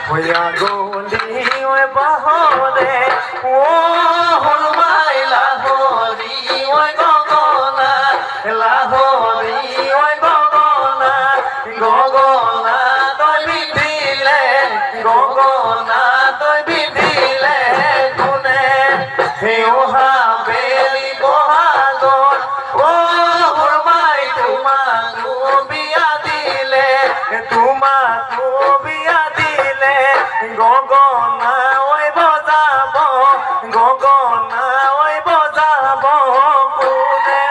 হইয়া গলি ওই বাহরে ও হলমাই লাহরি ওই গগনা লাহরি ওই গগনা গগনা তই বিধিলে গগনা তই বিধিলে কোনে হেওহা বেলি বহাগত ও হলমাই তোমাকো বিয়া দিলে তোমাকো বিয়া দিলে গগনা ওই বজাব গগনা ওই বজাব কোনে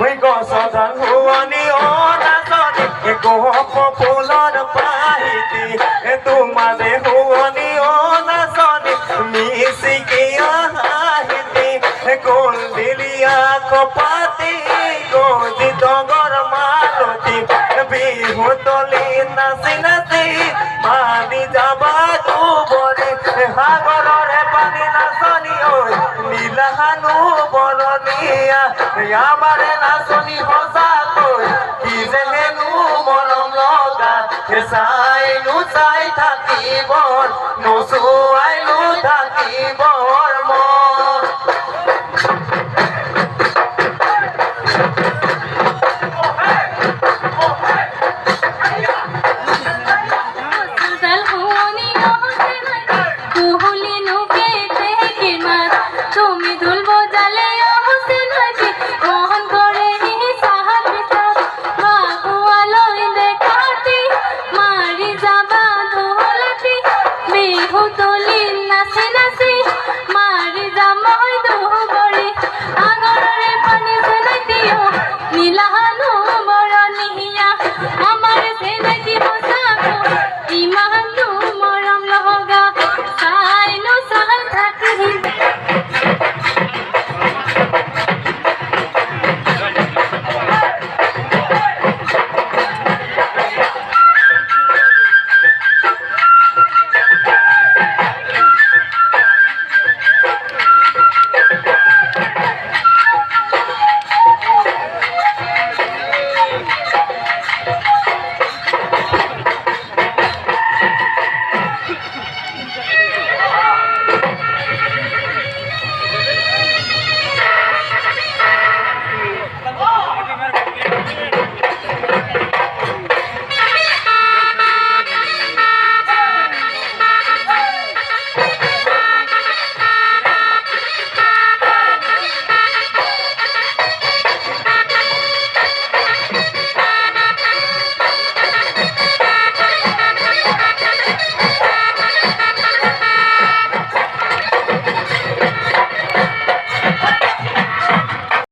ওই গছডাল শুৱনি অ নাচনি গপ ফুলৰ পাহিতি তোমাৰে শুৱনি অ নাচনি মিচিকি হাঁহিতি কলদিলীয়া কপাতি গজি ডগৰ মালতী বিহু তলি নাচি নাচি মানি যাবা দুবৰি সাগৰৰে পানী নাচনি ঐ নীলাহানু বৰণীয়া আমাৰে নাচনি সঁচাকৈ কি যে হেনো মৰম লগা চাইনো চাই থাকিবৰ নোচোৱাইনো থাকিবৰ মন